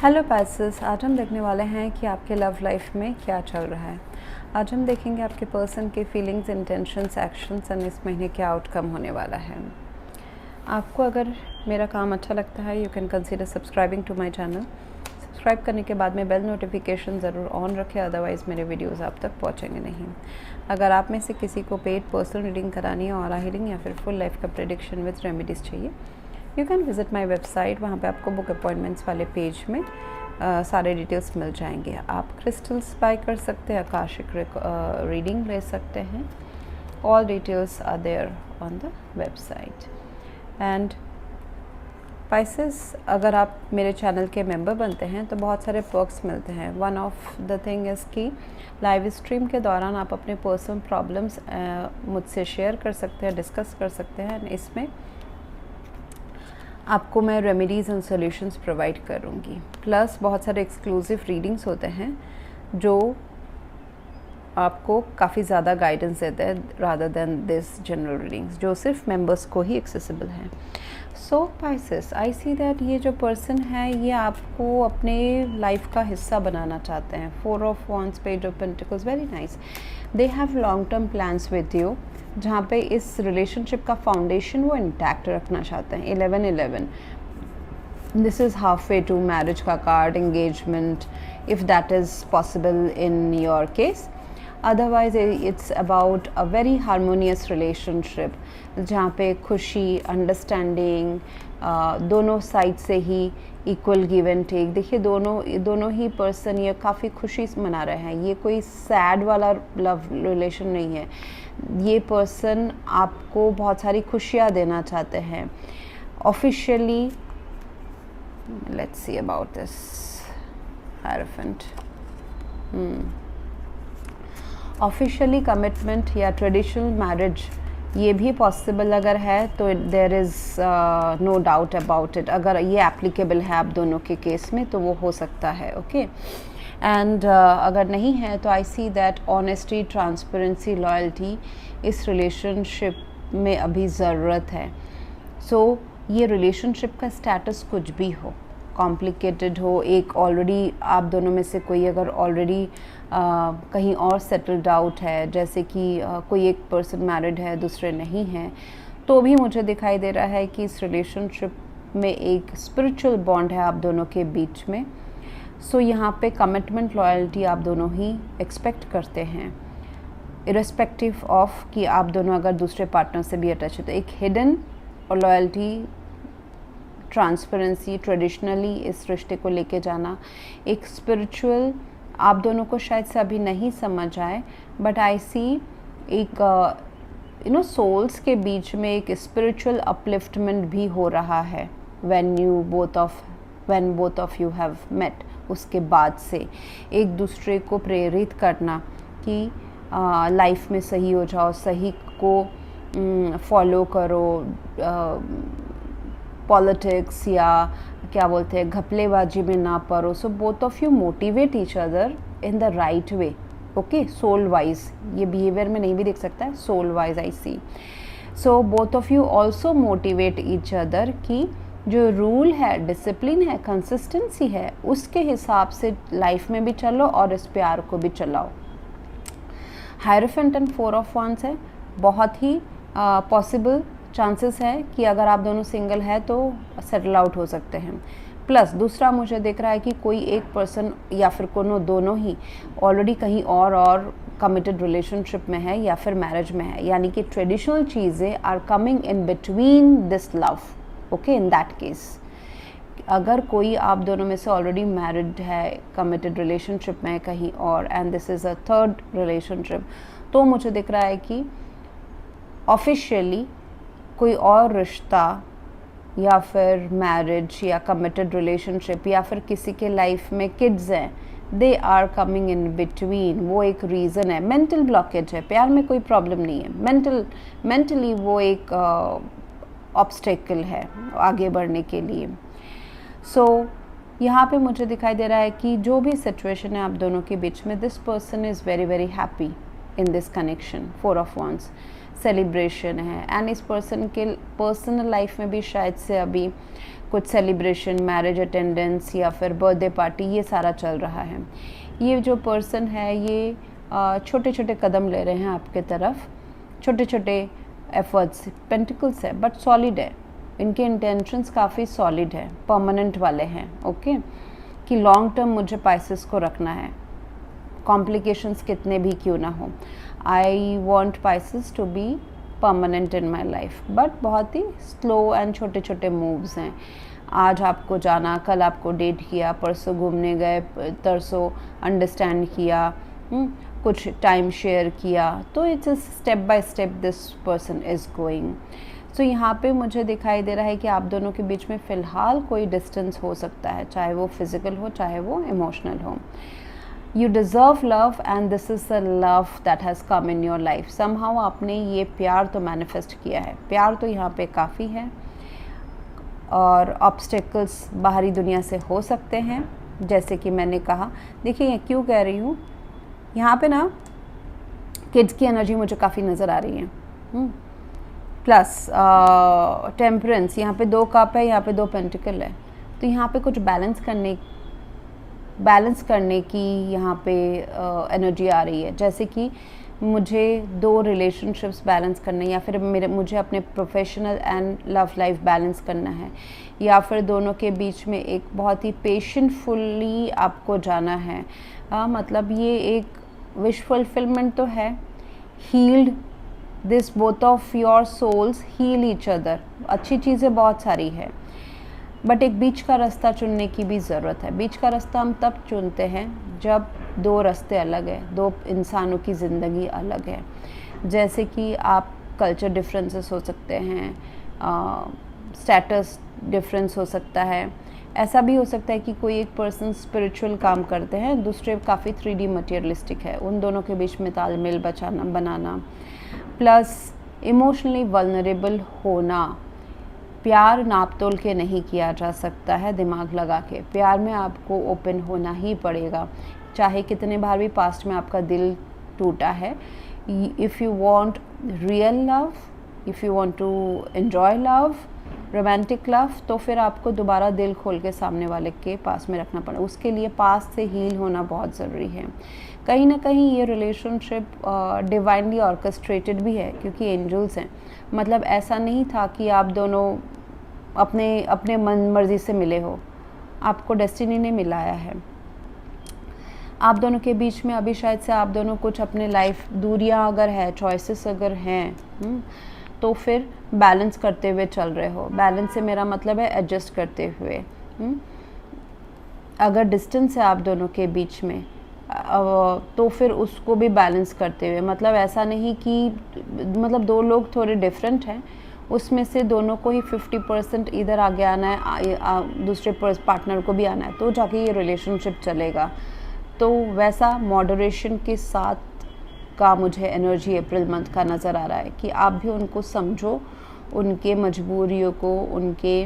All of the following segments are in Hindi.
हेलो पैसेस, आज हम देखने वाले हैं कि आपके लव लाइफ में क्या चल रहा है। आज हम देखेंगे आपके पर्सन के फीलिंग्स, इंटेंशंस, एक्शंस एंड इस महीने क्या आउटकम होने वाला है। आपको अगर मेरा काम अच्छा लगता है, you can consider subscribing to my channel. Subscribe करने के बाद में बेल नोटिफिकेशन ज़रूर ऑन रखें, अदरवाइज़ मेरे वीडियोज़ आप तक पहुँचेंगे नहीं। अगर आप में से किसी को पेड पर्सनल रीडिंग करानी है, ऑरा हीलिंग या फिर फुल लाइफ का प्रेडिक्शन विद रेमेडीज़ चाहिए, you can visit my website. वहाँ पे आपको बुक अपॉइंटमेंट्स वाले पेज में सारे डिटेल्स मिल जाएंगे। आप क्रिस्टल्स बाय कर सकते हैं, आकाशिक रीडिंग ले सकते हैं। All details are there on the website. And spices, अगर आप मेरे चैनल के मेंबर बनते हैं तो बहुत सारे पर्क्स मिलते हैं। One of the thing is कि लाइव स्ट्रीम के दौरान आप अपने पर्सनल प्रॉब्लम्स मुझसे शेयर कर सकते हैं, डिस्कस कर सकते हैं। इसमें आपको मैं रेमेडीज़ एंड सॉल्यूशंस प्रोवाइड करूँगी। प्लस बहुत सारे एक्सक्लूसिव रीडिंग्स होते हैं जो आपको काफ़ी ज़्यादा गाइडेंस देते हैं rather than this general readings जो सिर्फ मेंबर्स को ही एक्सेसिबल हैं। सो पाइसेस, आई सी दैट ये जो पर्सन है ये आपको अपने लाइफ का हिस्सा बनाना चाहते हैं। 4 of wands, page of pentacles, very nice. They have long term plans with you, जहाँ पे इस रिलेशनशिप का फाउंडेशन वो इंटैक्ट रखना चाहते हैं। 11-11, this is half way to marriage का card, engagement, if that is possible in your case. Otherwise it's about a very harmonious relationship जहाँ पे खुशी, अंडरस्टैंडिंग, दोनों साइड से ही इक्वल गिव एंड टेक। देखिए दोनों ही पर्सन ये काफ़ी खुशी मना रहे हैं। ये कोई सैड वाला लव रिलेशन नहीं है। ये पर्सन आपको बहुत सारी खुशियाँ देना चाहते हैं। Officially let's see about this hierophant. Officially commitment या ट्रेडिशनल मैरिज ये भी पॉसिबल अगर है तो there is no doubt about it. अगर ये एप्लीकेबल है आप दोनों के केस में तो वो हो सकता है, ओके। एंड अगर नहीं है तो I see that honesty, transparency, loyalty इस रिलेशनशिप में अभी ज़रूरत है। सो ये रिलेशनशिप का स्टेटस कुछ भी हो, कॉम्प्लिकेटेड हो, एक ऑलरेडी आप दोनों में से कोई अगर ऑलरेडी कहीं और सेटल्ड आउट है, जैसे कि कोई एक पर्सन मैरिड है दूसरे नहीं हैं, तो भी मुझे दिखाई दे रहा है कि इस रिलेशनशिप में एक स्पिरिचुअल बॉन्ड है आप दोनों के बीच में। सो यहाँ पे कमिटमेंट, लॉयल्टी आप दोनों ही एक्सपेक्ट करते हैं, इरेस्पेक्टिव ऑफ कि आप दोनों अगर दूसरे पार्टनर से भी अटैच है। तो एक हिडन और लॉयल्टी, ट्रांसपेरेंसी, ट्रेडिशनली इस रिश्ते को लेके जाना, एक स्पिरिचुअल, आप दोनों को शायद से अभी नहीं समझ आए बट आई सी एक सोल्स के बीच में एक स्पिरिचुअल अपलिफ्टमेंट भी हो रहा है when both of you have met. उसके बाद से एक दूसरे को प्रेरित करना कि लाइफ में सही हो जाओ, सही को फॉलो करो, पॉलिटिक्स या क्या बोलते हैं घपलेबाजी में ना पड़ो। So both of you motivate each other in the right way, okay. Soul wise ये बिहेवियर में नहीं भी देख सकता है, soul wise I see. So both of you also motivate each other कि जो रूल है, डिसिप्लिन है, कंसिस्टेंसी है, उसके हिसाब से लाइफ में भी चलो और इस प्यार को भी चलाओ। हायरोफेंट एंड 4 ऑफ wands है, बहुत ही पॉसिबल चांसेस है कि अगर आप दोनों सिंगल है तो सेटल आउट हो सकते हैं। प्लस दूसरा मुझे दिख रहा है कि कोई एक पर्सन या फिर दोनों ही ऑलरेडी कहीं और कमिटेड रिलेशनशिप में है या फिर मैरिज में है, यानी कि ट्रेडिशनल चीज़ें are coming in between this love, okay. In that case अगर कोई आप दोनों में से ऑलरेडी मैरिड है, कमिटेड रिलेशनशिप में है कहीं और, and this is a third relationship, तो मुझे दिख रहा है कि ऑफिशियली कोई और रिश्ता या फिर मैरिज या कमिटेड रिलेशनशिप या फिर किसी के लाइफ में किड्स हैं, they are coming in between. वो एक रीज़न है, मेंटल ब्लॉकेज है, प्यार में कोई प्रॉब्लम नहीं है, मेंटली वो एक ऑब्स्टेकल है आगे बढ़ने के लिए। सो यहाँ पे मुझे दिखाई दे रहा है कि जो भी सिचुएशन है आप दोनों के बीच में, this person is very very happy in this connection. 4 of wands celebration है, एंड इस पर्सन के पर्सनल लाइफ में भी शायद से अभी कुछ सेलिब्रेशन, मैरिज अटेंडेंस या फिर बर्थडे पार्टी, ये सारा चल रहा है। ये जो पर्सन है ये छोटे छोटे कदम ले रहे हैं आपके तरफ, छोटे छोटे एफर्ट्स, पेंटिकल्स है बट सॉलिड है, इनके इंटेंशंस काफ़ी सॉलिड है, परमानेंट वाले हैं। ओके, कि लॉन्ग टर्म मुझे पाइसेस को रखना है, कॉम्प्लिकेशंस कितने भी क्यों ना हो। I want Pisces to be permanent in my life, but बहुत ही स्लो एंड छोटे छोटे मूव्स हैं। आज आपको जाना, कल आपको डेट किया, परसों घूमने गए, तरसों अंडरस्टैंड किया, कुछ टाइम शेयर किया, तो it's step by step this person is going. So यहाँ पे मुझे दिखाई दे रहा है कि आप दोनों के बीच में फ़िलहाल कोई डिस्टेंस हो सकता है, चाहे वो फिज़िकल हो चाहे वो इमोशनल हो। You deserve love and this is the love that has come in your life. Somehow आपने ये प्यार तो मैनिफेस्ट किया है, प्यार तो यहाँ पे काफ़ी है, और ऑब्स्टेकल्स बाहरी दुनिया से हो सकते हैं, जैसे कि मैंने कहा। देखिए क्यों कह रही हूँ, यहाँ पे ना किड्स की एनर्जी मुझे काफ़ी नज़र आ रही है, प्लस टेम्परेंस, यहाँ पे 2 कप है, यहाँ पे 2 पेंटिकल है, तो यहाँ पे कुछ बैलेंस करने की यहाँ पे एनर्जी आ रही है। जैसे कि मुझे 2 रिलेशनशिप्स बैलेंस करने, या फिर मुझे अपने professional and love life balance करना है, या फिर दोनों के बीच में एक बहुत ही पेशेंटफुली आपको जाना है। मतलब ये एक विश फुलफिलमेंट तो है, healed this both of your souls heal each other, अच्छी चीज़ें बहुत सारी है, बट एक बीच का रास्ता चुनने की भी ज़रूरत है। बीच का रास्ता हम तब चुनते हैं जब 2 रास्ते अलग हैं, 2 इंसानों की ज़िंदगी अलग है। जैसे कि आप कल्चर डिफरेंसेस हो सकते हैं, स्टेटस डिफरेंस हो सकता है, ऐसा भी हो सकता है कि कोई एक पर्सन स्पिरिचुअल काम करते हैं, दूसरे काफ़ी 3D मटेरियलिस्टिक है, उन दोनों के बीच में तालमेल बनाना, प्लस इमोशनली वल्नरेबल होना। प्यार नाप तोल के नहीं किया जा सकता है, दिमाग लगा के। प्यार में आपको ओपन होना ही पड़ेगा, चाहे कितने बार भी पास्ट में आपका दिल टूटा है। If you want real love, if you want to enjoy love, romantic love, तो फिर आपको दोबारा दिल खोल के सामने वाले के पास में रखना पड़ेगा। उसके लिए पास्ट से हील होना बहुत ज़रूरी है। कहीं ना कहीं ये रिलेशनशिप डिवाइनली ऑर्केस्ट्रेटेड भी है, क्योंकि एंजल्स हैं। मतलब ऐसा नहीं था कि आप दोनों अपने मन मर्जी से मिले हो, आपको डेस्टिनी ने मिलाया है। आप दोनों के बीच में अभी शायद से आप दोनों कुछ अपने लाइफ दूरियां अगर है, चॉइसेस अगर हैं, तो फिर बैलेंस करते हुए चल रहे हो। बैलेंस से मेरा मतलब है एडजस्ट करते हुए। अगर डिस्टेंस है आप दोनों के बीच में, तो फिर उसको भी बैलेंस करते हुए। मतलब ऐसा नहीं कि मतलब 2 लोग थोड़े डिफरेंट हैं, उसमें से दोनों को ही 50% इधर आगे आना है, दूसरे पार्टनर को भी आना है, तो जाके ये रिलेशनशिप चलेगा। तो वैसा मॉडरेशन के साथ का मुझे एनर्जी अप्रैल मंथ का नज़र आ रहा है कि आप भी उनको समझो, उनके मजबूरियों को, उनके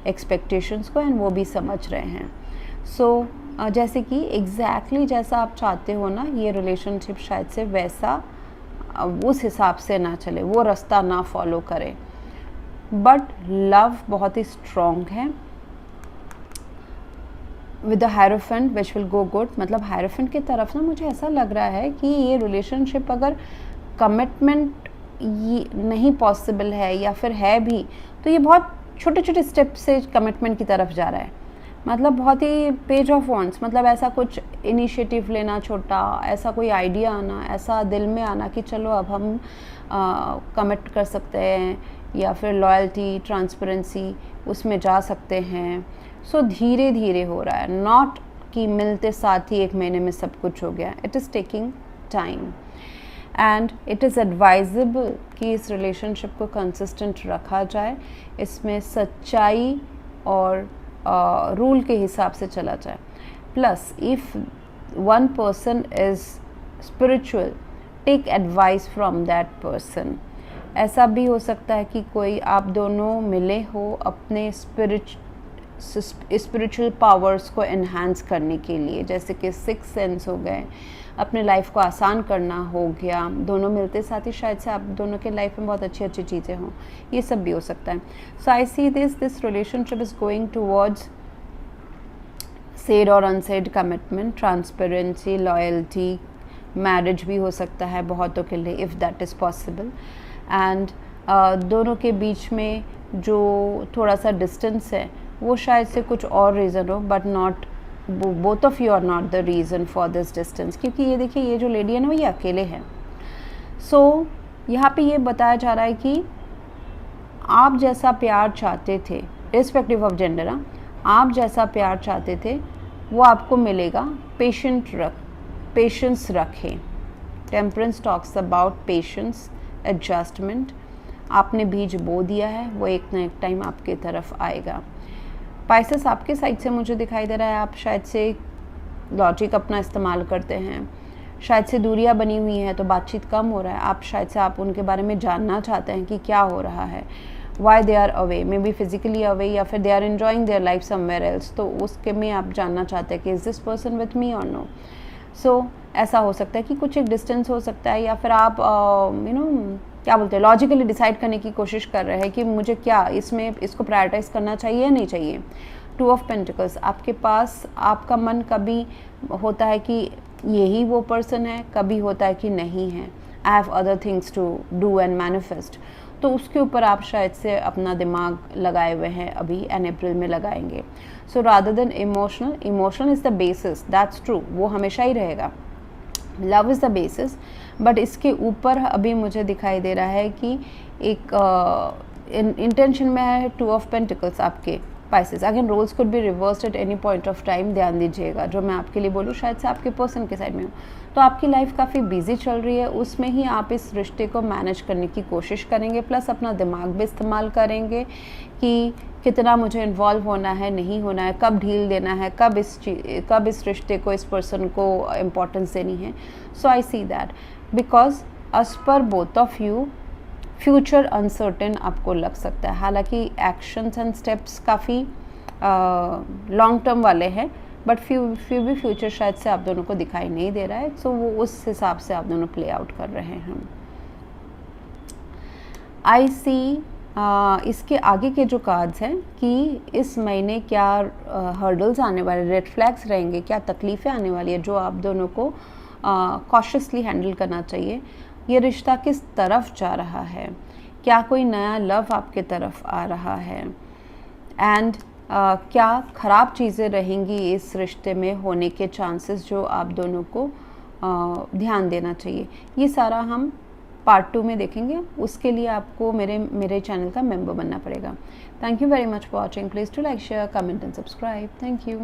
एक्सपेक्टेशंस को, एंड वो भी समझ रहे हैं। सो जैसे कि एग्जैक्टली जैसा आप चाहते हो ना, ये रिलेशनशिप शायद से वैसा उस हिसाब से ना चले, वो रास्ता ना फॉलो करे, बट लव बहुत ही स्ट्रॉन्ग है with the hierophant which will go good. मतलब हायरोफेंट की तरफ ना मुझे ऐसा लग रहा है कि ये रिलेशनशिप अगर कमिटमेंट नहीं पॉसिबल है, या फिर है भी, तो ये बहुत छोटे छोटे स्टेप से कमिटमेंट की तरफ जा रहा है। मतलब बहुत ही पेज ऑफ वॉन्ट्स, मतलब ऐसा कुछ इनिशिएटिव लेना छोटा, ऐसा कोई आइडिया आना, ऐसा दिल में आना कि चलो अब हम कमिट कर सकते हैं, या फिर लॉयल्टी, ट्रांसपेरेंसी, उसमें जा सकते हैं। सो धीरे धीरे हो रहा है, नॉट कि मिलते साथ ही 1 महीने में सब कुछ हो गया। It is taking time, and it is advisable कि इस रिलेशनशिप को कंसिस्टेंट रखा जाए, इसमें सच्चाई और रूल के हिसाब से चला जाए। Plus if one person is spiritual, take advice from that person. ऐसा भी हो सकता है कि कोई आप दोनों मिले हो अपने स्पिरिचुअल पावर्स को एनहांस करने के लिए, जैसे कि सिक्स सेंस हो गए, अपने लाइफ को आसान करना हो गया, दोनों मिलते साथ ही शायद से आप दोनों के लाइफ में बहुत अच्छी अच्छी चीज़ें हों, ये सब भी हो सकता है. So I see this relationship is going towards said और unsaid commitment, transparency, loyalty, marriage भी हो सकता है बहुतों के लिए if that is possible. And दोनों के बीच में जो थोड़ा सा डिस्टेंस है वो शायद से कुछ और रीज़न हो, but not both of you are not the reason for this distance. क्योंकि ये देखिए, ये जो लेडी है ना, वो ये अकेले है. सो यहाँ पे ये बताया जा रहा है कि आप जैसा प्यार चाहते थे, रिस्पेक्टिव ऑफ जेंडर, आप जैसा प्यार चाहते थे वो आपको मिलेगा. पेशेंस रखें. Temperance talks about patience, adjustment. आपने बीज बो दिया है, वो एक ना एक टाइम आपके तरफ आएगा. पाइसेस आपके साइड से मुझे दिखाई दे रहा है, आप शायद से लॉजिक अपना इस्तेमाल करते हैं, शायद से दूरियां बनी हुई हैं तो बातचीत कम हो रहा है. आप शायद से आप उनके बारे में जानना चाहते हैं कि क्या हो रहा है, why they are away, maybe physically away या फिर they are enjoying their life somewhere else. तो उसके में आप जानना चाहते हैं कि is this person with me और नो. सो ऐसा हो सकता है कि कुछ एक डिस्टेंस हो सकता है, या फिर आप क्या बोलते हैं, लॉजिकली डिसाइड करने की कोशिश कर रहे हैं कि मुझे क्या इसको प्रायोरिटाइज करना चाहिए या नहीं चाहिए. टू ऑफ पेंटिकल्स, आपके पास आपका मन कभी होता है कि यही वो पर्सन है, कभी होता है कि नहीं है, I have other things to do and manifest. तो उसके ऊपर आप शायद से अपना दिमाग लगाए हुए हैं अभी, एंड अप्रैल में लगाएंगे. So rather than emotional is the basis, that's true, वो हमेशा ही रहेगा. Love is the basis, but इसके ऊपर अभी मुझे दिखाई दे रहा है कि एक इंटेंशन में है टू ऑफ पेंटिकल्स आपके Pisces. Again roles could be reversed at any point of time. ध्यान दीजिएगा, जो मैं आपके लिए बोलूँ शायद से आपके पर्सन के साइड में हूँ. तो आपकी लाइफ काफ़ी बिजी चल रही है, उसमें ही आप इस रिश्ते को मैनेज करने की कोशिश करेंगे, प्लस अपना दिमाग भी इस्तेमाल करेंगे कि कितना मुझे इन्वॉल्व होना है, नहीं होना है, कब ढील देना है, कब इस रिश्ते को, इस पर्सन को इम्पोर्टेंस देनी है. So I see that because as per both of you future uncertain आपको लग सकता है. हालांकि एक्शंस एंड स्टेप्स काफ़ी लॉन्ग टर्म वाले हैं, बट फिर भी फ्यूचर शायद से आप दोनों को दिखाई नहीं दे रहा है. सो वो उस हिसाब से आप दोनों प्ले आउट कर रहे हैं. आई सी इसके आगे के जो कार्ड्स हैं कि इस महीने क्या हर्डल्स आने वाले, रेड फ्लैग्स रहेंगे, क्या तकलीफ़ें आने वाली है जो आप दोनों को कॉशियसली हैंडल करना चाहिए. ये रिश्ता किस तरफ जा रहा है, क्या कोई नया लव आपके तरफ आ रहा है, एंड क्या ख़राब चीज़ें रहेंगी इस रिश्ते में होने के चांसेस जो आप दोनों को ध्यान देना चाहिए. ये सारा हम पार्ट 2 में देखेंगे. उसके लिए आपको मेरे चैनल का मेंबर बनना पड़ेगा. Thank you very much for watching. Please to like, share, comment and subscribe. Thank you.